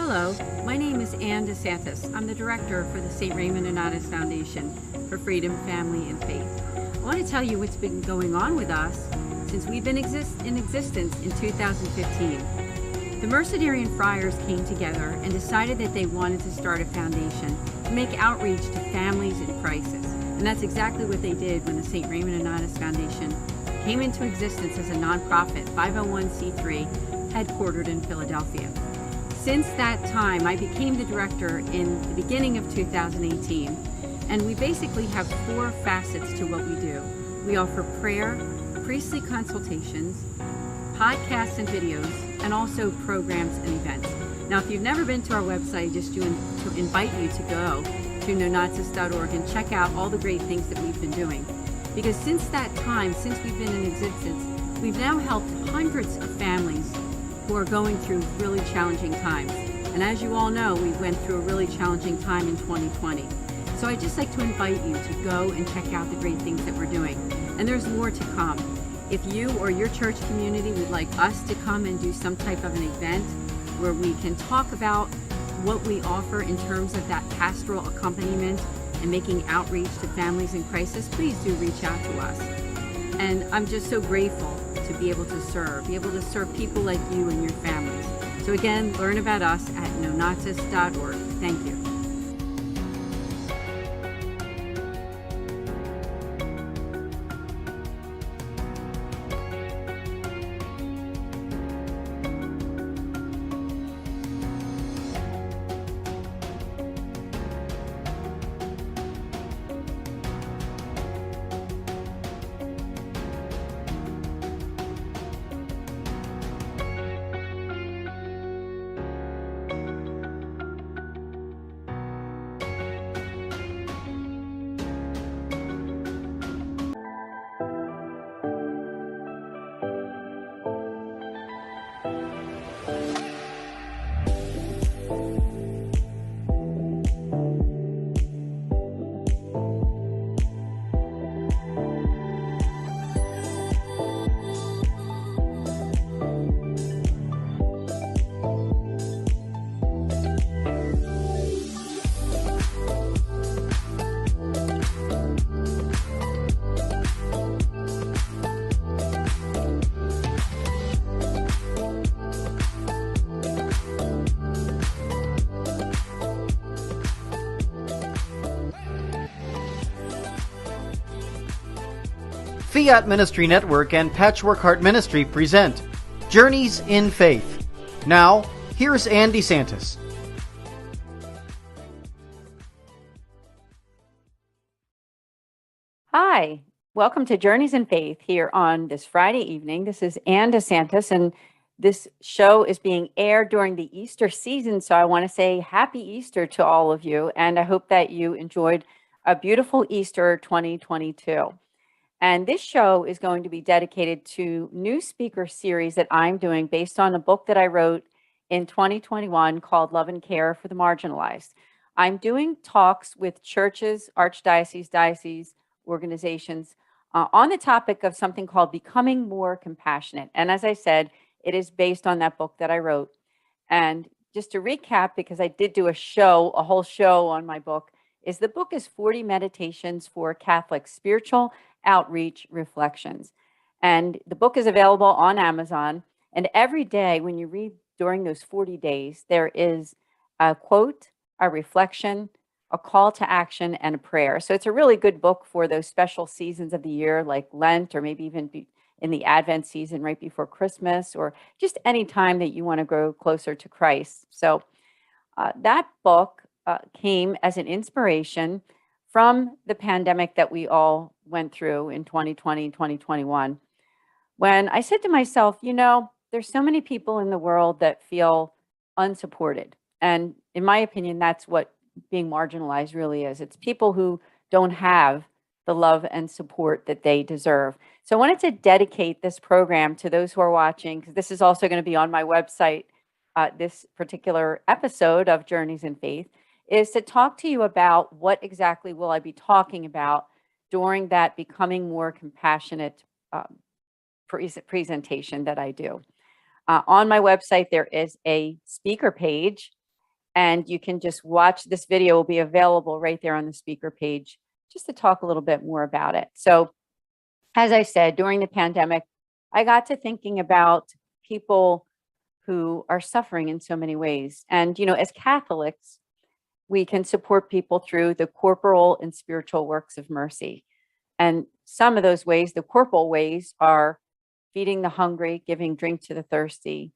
Hello, my name is Ann DeSantis. I'm the director for the St. Raymond Nonnatus Foundation for Freedom, Family, and Faith. I want to tell you what's been going on with us since we've been in existence in 2015. The Mercedarian Friars came together and decided that they wanted to start a foundation to make outreach to families in crisis. And that's exactly what they did when the St. Raymond Nonnatus Foundation came into existence as a nonprofit 501c3 headquartered in Philadelphia. Since that time, I became the director in the beginning of 2018, and we basically have four facets to what we do. We offer prayer, priestly consultations, podcasts and videos, and also programs and events. Now, if you've never been to our website, just to invite you to go to nonatus.org and check out all the great things that we've been doing. Because since that time, since we've been in existence, we've now helped hundreds of families who are going through really challenging times. And as you all know, we went through a really challenging time in 2020. So I'd just like to invite you to go and check out the great things that we're doing. And there's more to come. If you or your church community would like us to come and do some type of an event where we can talk about what we offer in terms of that pastoral accompaniment and making outreach to families in crisis, please do reach out to us. And I'm just so grateful to be able to serve people like you and your families. So again, learn about us at nonatus.org. Thank you. Fiat Ministry Network and Patchwork Heart Ministry present Journeys in Faith. Now, here's Ann DeSantis. Hi, welcome to Journeys in Faith here on this Friday evening. This is Ann DeSantis, and this show is being aired during the Easter season. So I want to say happy Easter to all of you, and I hope that you enjoyed a beautiful Easter 2022. And this show is going to be dedicated to new speaker series that I'm doing based on a book that I wrote in 2021 called Love and Care for the Marginalized. I'm doing talks with churches, archdioceses, dioceses, organizations on the topic of something called becoming more compassionate. And as I said, it is based on that book that I wrote. And just to recap, because I did do a whole show on my book, is the book is 40 meditations for Catholic spiritual outreach reflections. And the book is available on Amazon. And every day when you read during those 40 days, there is a quote, a reflection, a call to action, and a prayer. So it's a really good book for those special seasons of the year, like Lent, or maybe even in the Advent season right before Christmas, or just any time that you want to grow closer to Christ. So that book came as an inspiration from the pandemic that we all went through in 2020, 2021, when I said to myself, there's so many people in the world that feel unsupported. And in my opinion, that's what being marginalized really is. It's people who don't have the love and support that they deserve. So I wanted to dedicate this program to those who are watching, because this is also going to be on my website. This particular episode of Journeys in Faith is to talk to you about what exactly will I be talking about during that becoming more compassionate presentation that I do. On my website, there is a speaker page, And you can just watch this video will be available right there on the speaker page just to talk a little bit more about it. So as I said, during the pandemic, I got to thinking about people who are suffering in so many ways. And, as Catholics, we can support people through the corporal and spiritual works of mercy. And some of those ways, the corporal ways, are feeding the hungry, giving drink to the thirsty,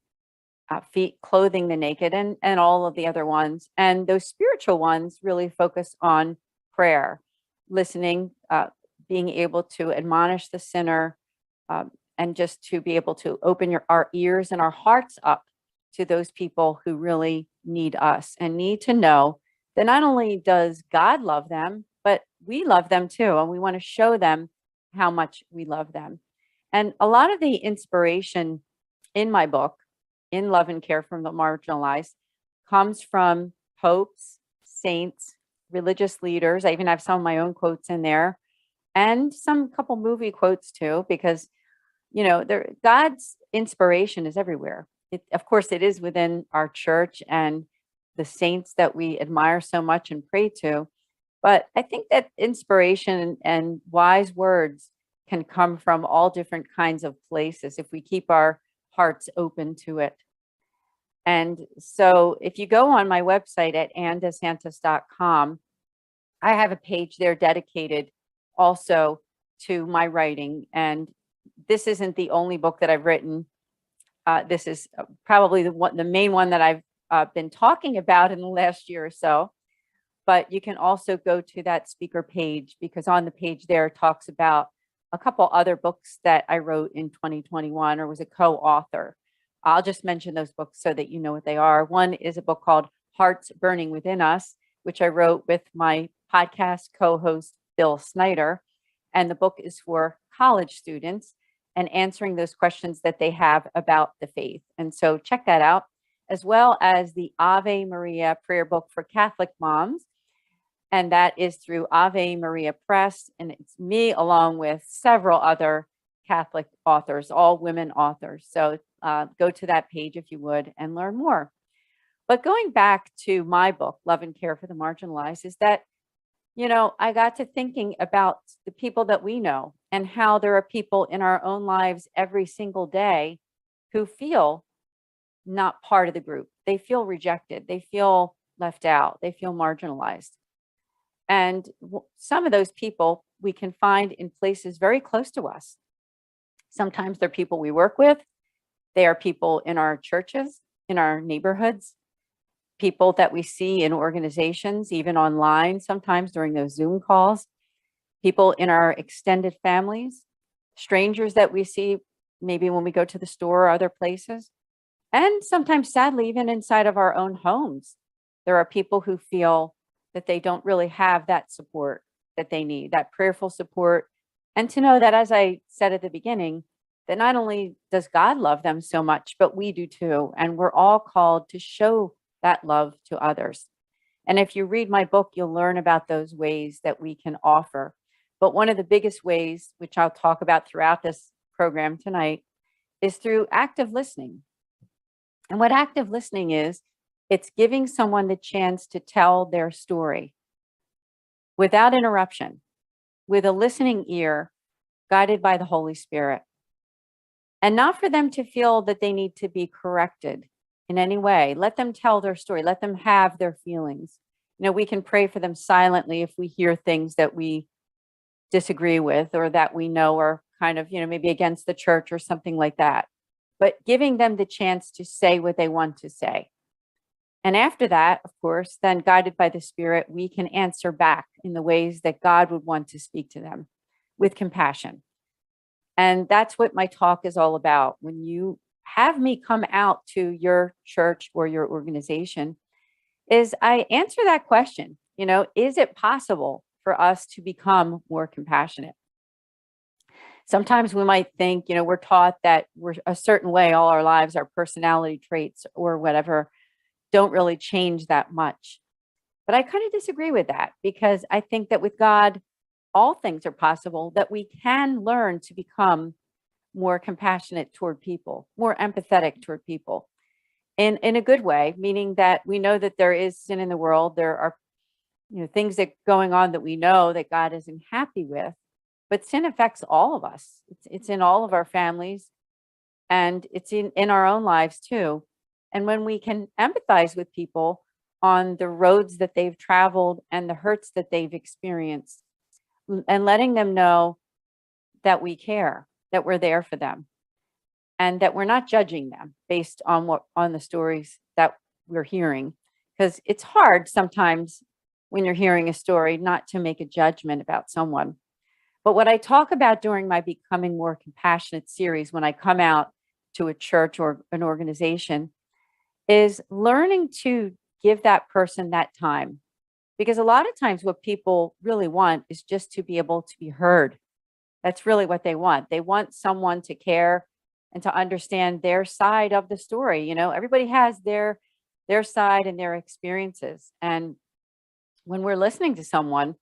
clothing the naked, and all of the other ones. And those spiritual ones really focus on prayer, listening, being able to admonish the sinner, and just to be able to open our ears and our hearts up to those people who really need us and need to know that not only does God love them, but we love them too. And we want to show them how much we love them. And a lot of the inspiration in my book, In Love and Care for the Marginalized, comes from popes, saints, religious leaders. I even have some of my own quotes in there, and some couple movie quotes too, because God's inspiration is everywhere. Of course, it is within our church and the saints that we admire so much and pray to. But I think that inspiration and wise words can come from all different kinds of places if we keep our hearts open to it. And so if you go on my website at andesantis.com, I have a page there dedicated also to my writing. And this isn't the only book that I've written. This is probably the main one that I've been talking about in the last year or so. But you can also go to that speaker page, because on the page there it talks about a couple other books that I wrote in 2021 or was a co-author. I'll just mention those books so that you know what they are. One is a book called Hearts Burning Within Us, which I wrote with my podcast co-host, Bill Snyder. And the book is for college students and answering those questions that they have about the faith. And so check that out, as well as the Ave Maria prayer book for Catholic moms. And that is through Ave Maria Press. And it's me along with several other Catholic authors, all women authors. So go to that page if you would and learn more. But going back to my book, Love and Care for the Marginalized, is that, I got to thinking about the people that we know and how there are people in our own lives every single day who feel not part of the group. They feel rejected. They feel left out. They feel marginalized. And some of those people we can find in places very close to us. Sometimes they're people we work with. They are people in our churches, in our neighborhoods, people that we see in organizations, even online, sometimes during those Zoom calls, people in our extended families, strangers that we see maybe when we go to the store or other places. And sometimes, sadly, even inside of our own homes, there are people who feel that they don't really have that support that they need, that prayerful support. And to know that, as I said at the beginning, that not only does God love them so much, but we do too. And we're all called to show that love to others. And if you read my book, you'll learn about those ways that we can offer. But one of the biggest ways, which I'll talk about throughout this program tonight, is through active listening. And what active listening is, it's giving someone the chance to tell their story without interruption, with a listening ear, guided by the Holy Spirit. And not for them to feel that they need to be corrected in any way. Let them tell their story. Let them have their feelings. We can pray for them silently if we hear things that we disagree with or that we know are kind of, maybe against the church or something like that. But giving them the chance to say what they want to say. And after that, of course, then guided by the Spirit, we can answer back in the ways that God would want to speak to them with compassion. And that's what my talk is all about. When you have me come out to your church or your organization, is I answer that question, is it possible for us to become more compassionate? Sometimes we might think, we're taught that we're a certain way all our lives, our personality traits or whatever don't really change that much. But I kind of disagree with that, because I think that with God, all things are possible, that we can learn to become more compassionate toward people, more empathetic toward people. in a good way, meaning that we know that there is sin in the world. There are, things that going on that we know that God isn't happy with, but sin affects all of us. It's in all of our families, and it's in our own lives too. And when we can empathize with people on the roads that they've traveled and the hurts that they've experienced, and letting them know that we care, that we're there for them, and that we're not judging them based on the stories that we're hearing, because it's hard sometimes when you're hearing a story not to make a judgment about someone. But what I talk about during my Becoming More Compassionate series, when I come out to a church or an organization, is learning to give that person that time. Because a lot of times what people really want is just to be able to be heard. That's really what they want. They want someone to care and to understand their side of the story. Everybody has their side and their experiences. And when we're listening to someone,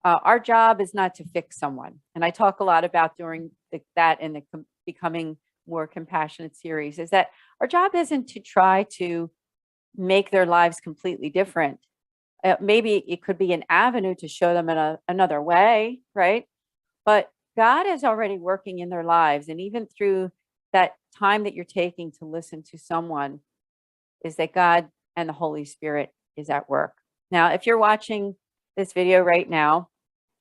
our job is not to fix someone. And I talk a lot about during that in the Becoming More Compassionate series, is that our job isn't to try to make their lives completely different. Maybe it could be an avenue to show them in another way, right? But God is already working in their lives. And even through that time that you're taking to listen to someone, is that God and the Holy Spirit is at work. Now, if you're watching this video right now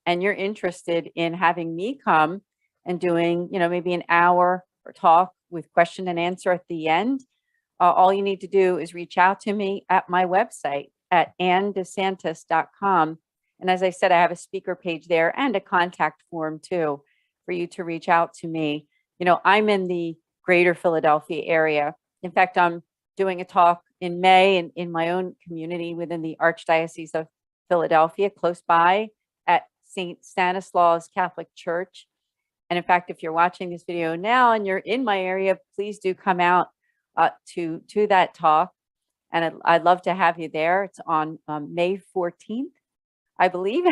and you're interested in having me come and doing, maybe an hour or talk with question and answer at the end, all you need to do is reach out to me at my website at andesantis.com. And as I said, I have a speaker page there and a contact form too for you to reach out to me. I'm in the greater Philadelphia area. In fact, I'm doing a talk in May in my own community within the Archdiocese of Philadelphia, close by at St. Stanislaus Catholic Church. And in fact, if you're watching this video now and you're in my area, please do come out to that talk. And I'd love to have you there. It's on May 14th, I believe,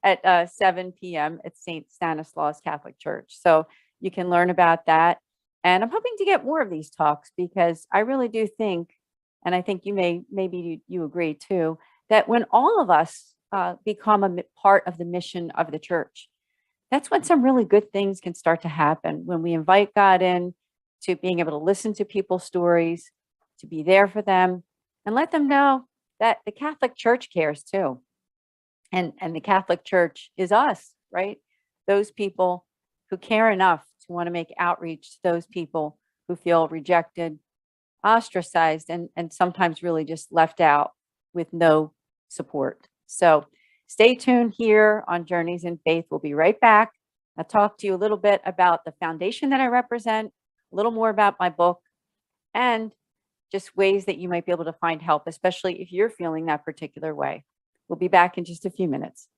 at 7 p.m. at St. Stanislaus Catholic Church. So you can learn about that. And I'm hoping to get more of these talks, because I really do think, and I think maybe you agree too, that when all of us become a part of the mission of the church, that's when some really good things can start to happen. When we invite God in to being able to listen to people's stories, to be there for them, and let them know that the Catholic Church cares too. And the Catholic Church is us, right? Those people who care enough to want to make outreach to those people who feel rejected, ostracized, and sometimes really just left out with no support. So stay tuned here on Journeys in Faith. We'll be right back. I'll talk to you a little bit about the foundation that I represent, a little more about my book, and just ways that you might be able to find help, especially if you're feeling that particular way. We'll be back in just a few minutes.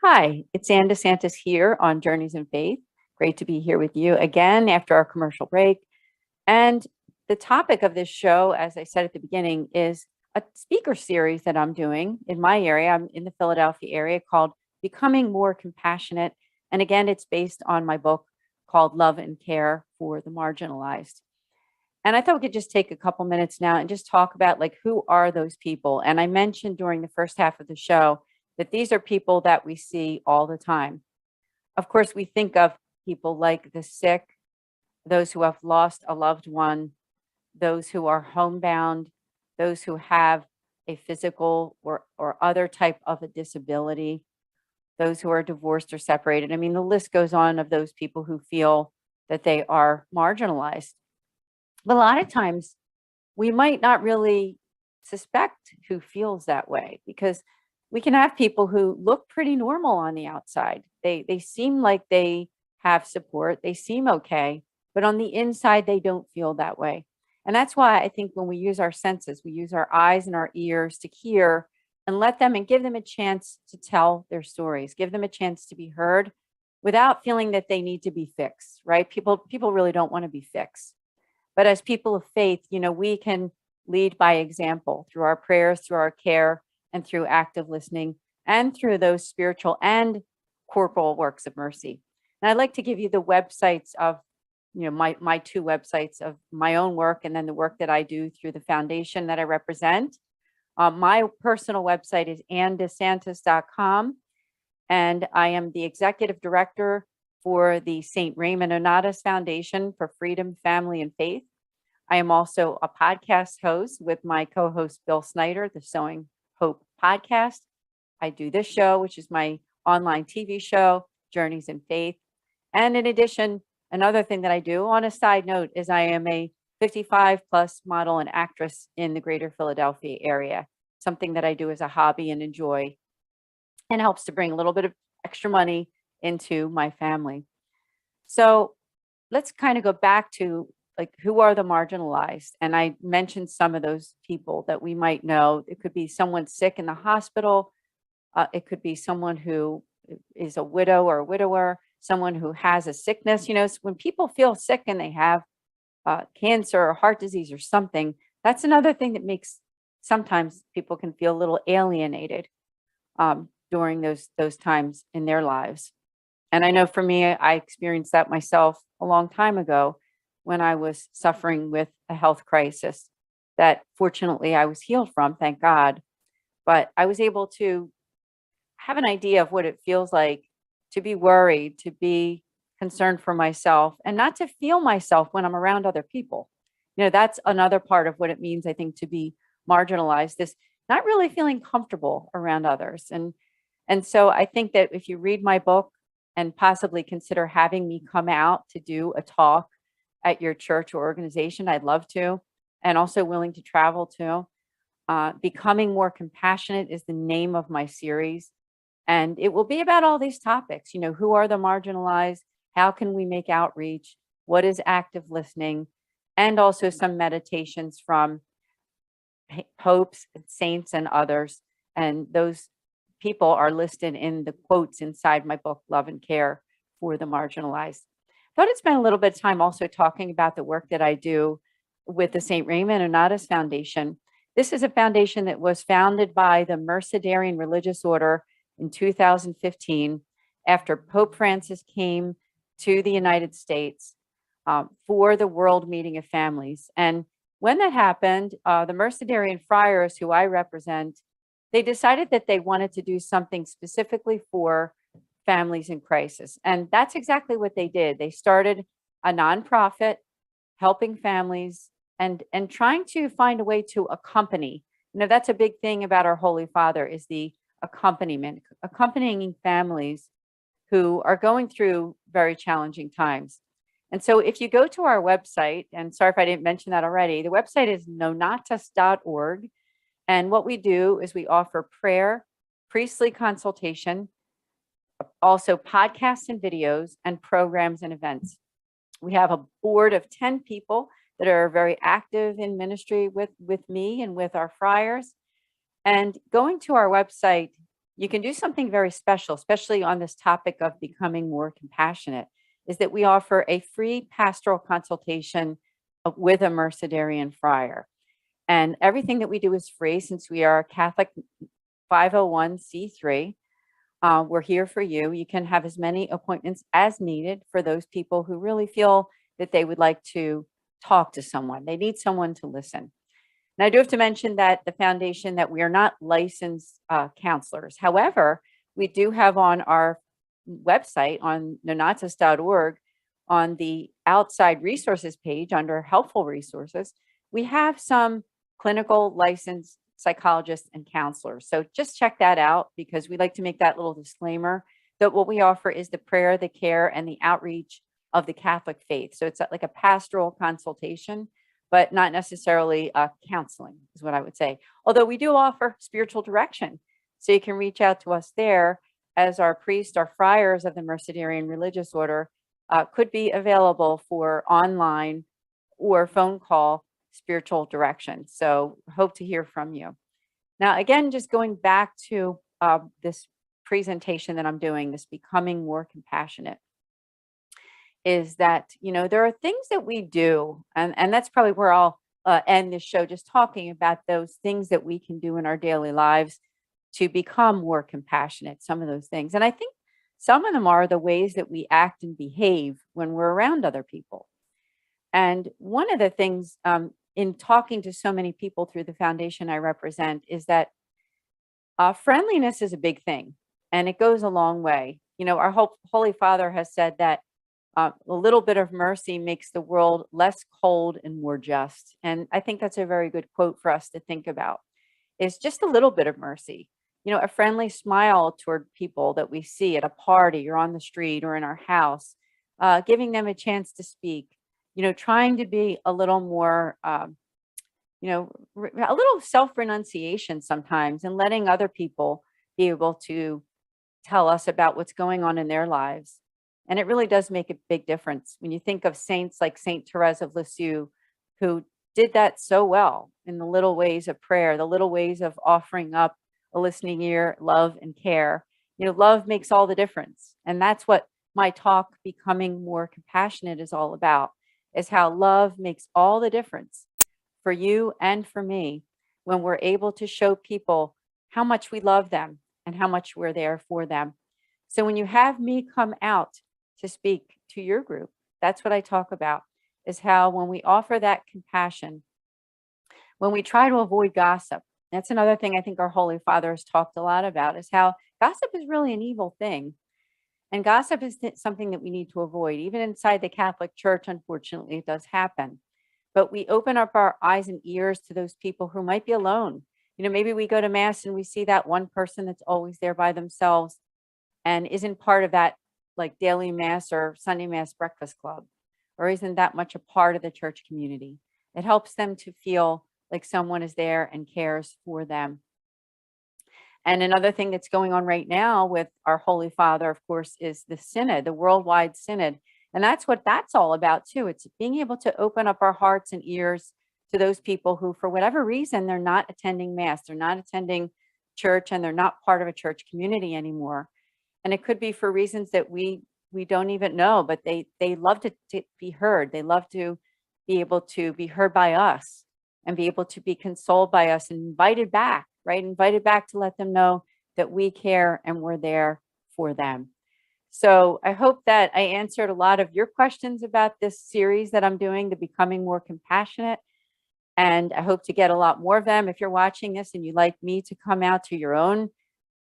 Hi, it's Ann DeSantis here on Journeys in Faith. Great to be here with you again after our commercial break. And the topic of this show, as I said at the beginning, is a speaker series that I'm doing in my area. I'm in the Philadelphia area, called Becoming More Compassionate. And again, it's based on my book called Love and Care for the Marginalized. And I thought we could just take a couple minutes now and just talk about, like, who are those people? And I mentioned during the first half of the show that these are people that we see all the time. Of course, we think of people like the sick, those who have lost a loved one, those who are homebound, those who have a physical or other type of a disability, those who are divorced or separated. I mean, the list goes on of those people who feel that they are marginalized. But a lot of times we might not really suspect who feels that way, because we can have people who look pretty normal on the outside. They seem like they have support, they seem okay, but on the inside they don't feel that way. And that's why I think when we use our senses, we use our eyes and our ears to hear and let them and give them a chance to tell their stories, give them a chance to be heard without feeling that they need to be fixed, right? People really don't want to be fixed. But as people of faith, we can lead by example through our prayers, through our care, and through active listening, and through those spiritual and corporal works of mercy. And I'd like to give you the websites of, my two websites of my own work, and then the work that I do through the foundation that I represent. My personal website is andesantis.com, and I am the executive director for the St. Raymond Onatus Foundation for Freedom, Family, and Faith. I am also a podcast host with my co-host Bill Snyder, the Sowing Hope podcast. I do this show, which is my online TV show, Journeys in Faith. And in addition, another thing that I do on a side note is I am a 55 plus model and actress in the greater Philadelphia area, something that I do as a hobby and enjoy, and helps to bring a little bit of extra money into my family. So let's kind of go back to, like, who are the marginalized? And I mentioned some of those people that we might know. It could be someone sick in the hospital. It could be someone who is a widow or a widower, someone who has a sickness. When people feel sick and they have cancer or heart disease or something, that's another thing that makes sometimes people can feel a little alienated during those times in their lives. And I know for me, I experienced that myself a long time ago when I was suffering with a health crisis that fortunately I was healed from, thank God. But I was able to have an idea of what it feels like to be worried, to be concerned for myself, and not to feel myself when I'm around other people. That's another part of what it means, I think, to be marginalized, this not really feeling comfortable around others. And so I think that if you read my book and possibly consider having me come out to do a talk at your church or organization, I'd love to, and also willing to travel to. Becoming More Compassionate is the name of my series. And it will be about all these topics. Who are the marginalized? How can we make outreach? What is active listening? And also some meditations from popes, saints, and others. And those people are listed in the quotes inside my book, Love and Care for the Marginalized. Thought I'd spend a little bit of time also talking about the work that I do with the St. Raymond Onatus Foundation. This is a foundation that was founded by the Mercedarian Religious Order in 2015 after Pope Francis came to the United States for the World Meeting of Families. And when that happened, the Mercedarian friars, who I represent, they decided that they wanted to do something specifically for families in crisis. And that's exactly what they did. They started a nonprofit helping families and trying to find a way to accompany. That's a big thing about our Holy Father, is the accompaniment, accompanying families who are going through very challenging times. And so if you go to our website, and sorry if I didn't mention that already, the website is nonatus.org. And what we do is we offer prayer, priestly consultation, also podcasts and videos, and programs and events. We have a board of 10 people that are very active in ministry with me and with our friars. And going to our website, you can do something very special, especially on this topic of becoming more compassionate, is that we offer a free pastoral consultation with a Mercedarian friar. And everything that we do is free, since we are a Catholic 501c3. We're here for you. You can have as many appointments as needed for those people who really feel that they would like to talk to someone. They need someone to listen. And I do have to mention that the foundation, that we are not licensed counselors. However, we do have on our website on nonatas.org, on the outside resources page under helpful resources, we have some clinical licensed psychologists and counselors. So just check that out, because we like to make that little disclaimer that what we offer is the prayer, the care, and the outreach of the Catholic faith. So it's like a pastoral consultation, but not necessarily counseling, is what I would say. Although we do offer spiritual direction. So you can reach out to us there, as our priests, our friars of the Mercedarian religious order could be available for online or phone call spiritual direction. So hope to hear from you. Now, again, just going back to this presentation that I'm doing, this Becoming More Compassionate, is that, there are things that we do, and that's probably where I'll end this show, just talking about those things that we can do in our daily lives to become more compassionate, some of those things. And I think some of them are the ways that we act and behave when we're around other people. And one of the things in talking to so many people through the foundation I represent is that friendliness is a big thing, and it goes a long way. Our Holy Father has said that a little bit of mercy makes the world less cold and more just. And I think that's a very good quote for us to think about, is just a little bit of mercy. A friendly smile toward people that we see at a party or on the street or in our house, giving them a chance to speak, trying to be a little more, a little self-renunciation sometimes, and letting other people be able to tell us about what's going on in their lives. And it really does make a big difference when you think of saints like Saint Therese of Lisieux, who did that so well in the little ways of prayer, the little ways of offering up a listening ear, love, and care. Love makes all the difference. And that's what my talk, Becoming More Compassionate, is all about, is how love makes all the difference for you and for me when we're able to show people how much we love them and how much we're there for them. So when you have me come out to speak to your group, that's what I talk about, is how when we offer that compassion, when we try to avoid gossip. That's another thing I think our Holy Father has talked a lot about, is how gossip is really an evil thing. And gossip is something that we need to avoid. Even inside the Catholic Church, unfortunately, it does happen. But we open up our eyes and ears to those people who might be alone. Maybe we go to Mass and we see that one person that's always there by themselves and isn't part of that, like, daily Mass or Sunday Mass breakfast club, or isn't that much a part of the church community. It helps them to feel like someone is there and cares for them. And another thing that's going on right now with our Holy Father, of course, is the Synod, the Worldwide Synod. And that's what that's all about too. It's being able to open up our hearts and ears to those people who, for whatever reason, they're not attending Mass, they're not attending church, and they're not part of a church community anymore. And it could be for reasons that we don't even know, but they love to be heard. They love to be able to be heard by us and be able to be consoled by us and invited back, right? Invited back to let them know that we care and we're there for them. So I hope that I answered a lot of your questions about this series that I'm doing, the Becoming More Compassionate. And I hope to get a lot more of them. If you're watching this and you'd like me to come out to your own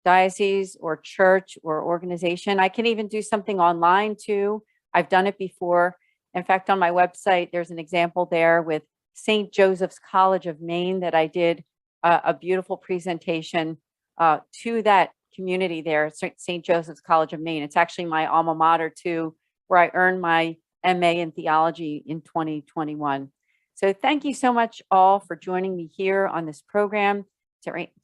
diocese or church or organization, I can even do something online too. I've done it before. In fact, on my website, there's an example there with St. Joseph's College of Maine that I did a beautiful presentation to that community there, St. Joseph's College of Maine. It's actually my alma mater too, where I earned my MA in theology in 2021. So thank you so much all for joining me here on this program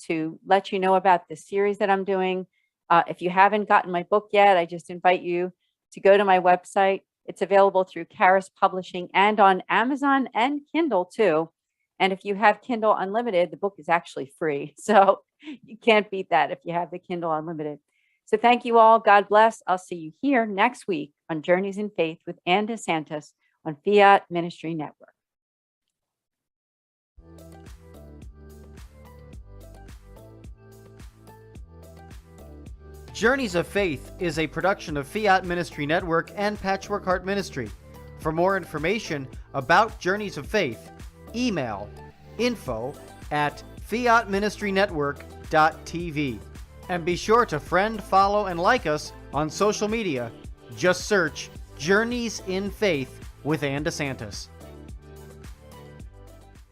to let you know about the series that I'm doing. If you haven't gotten my book yet, I just invite you to go to my website. It's available through Charis Publishing and on Amazon and Kindle too. And if you have Kindle Unlimited, the book is actually free. So you can't beat that if you have the Kindle Unlimited. So thank you all. God bless. I'll see you here next week on Journeys in Faith with Ann DeSantis on Fiat Ministry Network. Journeys of Faith is a production of Fiat Ministry Network and Patchwork Heart Ministry. For more information about Journeys of Faith, email info@fiatministrynetwork.tv. And be sure to friend, follow, and like us on social media. Just search Journeys in Faith with Ann DeSantis.